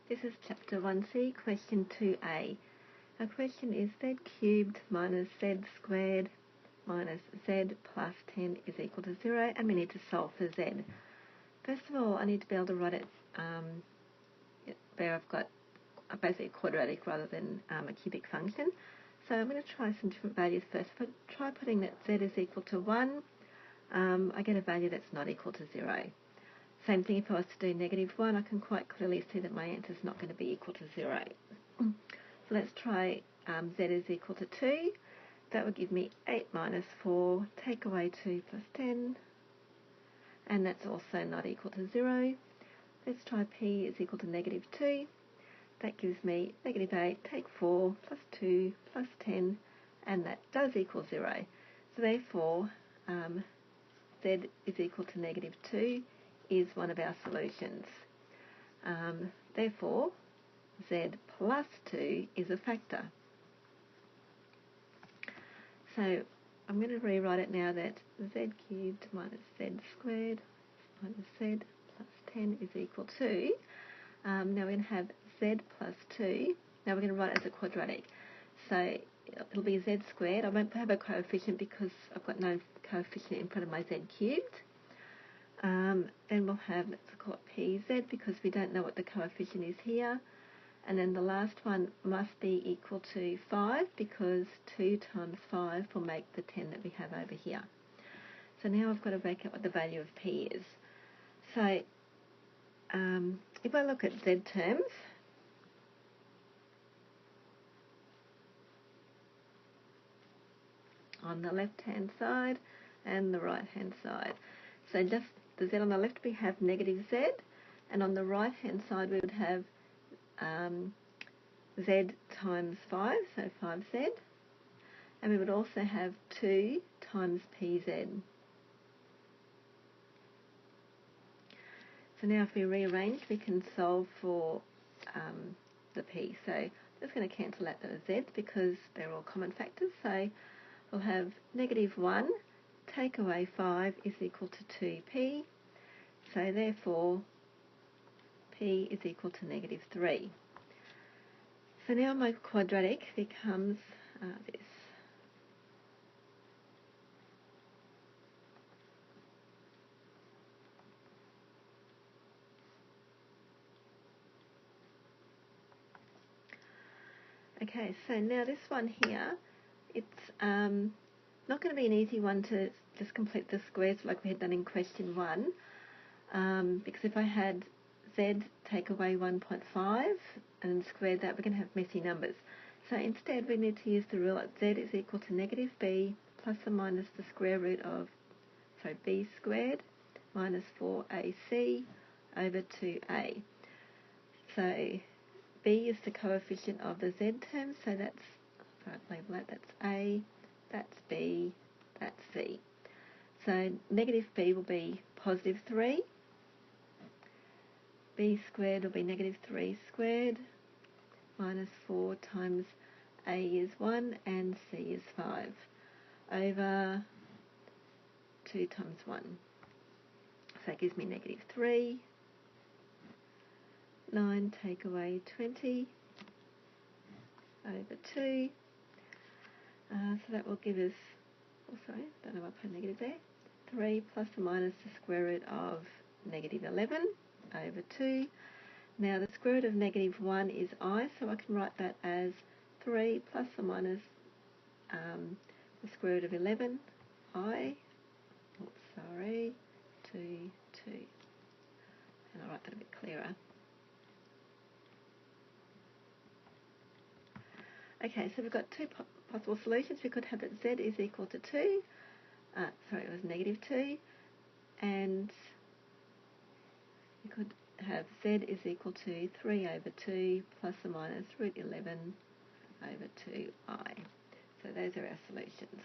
This is chapter 1C, question 2a. Our question is z cubed minus z squared minus z plus 10 is equal to 0, and we need to solve for z. First of all, I need to be able to write it where I've got basically a quadratic rather than a cubic function. So I'm going to try some different values first. If I try putting that z is equal to 1, I get a value that's not equal to 0. Same thing if I was to do -1, I can quite clearly see that my answer is not going to be equal to 0. So let's try z is equal to 2. That would give me 8 minus 4, take away 2 plus 10, and that's also not equal to 0. Let's try p is equal to -2. That gives me -8, take 4 plus 2 plus 10, and that does equal 0. So therefore, z is equal to -2 is one of our solutions. Therefore, z plus 2 is a factor. So I'm going to rewrite it now that z cubed minus z squared minus z plus 10 is equal to, now we're going to have z plus 2. Now we're going to write it as a quadratic. So it'll be z squared. I won't have a coefficient because I've got no coefficient in front of my z cubed. Then we'll have, let's call it pz, because we don't know what the coefficient is here. And then the last one must be equal to 5, because 2 times 5 will make the 10 that we have over here. So now I've got to work out what the value of p is. So if I look at z terms, on the left-hand side and the right-hand side. So just the z on the left we have -z, and on the right-hand side we would have z times 5, so 5z, and we would also have 2 times pz. So now if we rearrange, we can solve for the p. So I'm just going to cancel out those z's because they're all common factors. So we'll have -1 take away 5 is equal to 2p. So therefore, p is equal to -3. So now my quadratic becomes this. Okay, so now this one here, it's not going to be an easy one to just complete the squares like we had done in question 1, because if I had z take away 1.5 and square that, we're going to have messy numbers. So instead we need to use the rule that z is equal to -b plus or minus the square root of, b squared minus 4ac over 2a. So b is the coefficient of the z term, so that's, if I label that, that's a, that's b, that's c. So -b will be +3, b squared will be -3 squared, minus 4 times a is 1 and c is 5, over 2 times 1. So that gives me -3, 9 take away 20, over 2. So that will give us, don't know why I put a negative there, 3 plus or minus the square root of -11 over 2. Now the square root of -1 is I, so I can write that as 3 plus or minus the square root of 11, I, 2, 2. And I'll write that a bit clearer. Okay, so we've got two possible solutions. We could have that z is equal to 2, it was -2, and we could have z is equal to 3 over 2 plus or minus root 11 over 2i. So those are our solutions.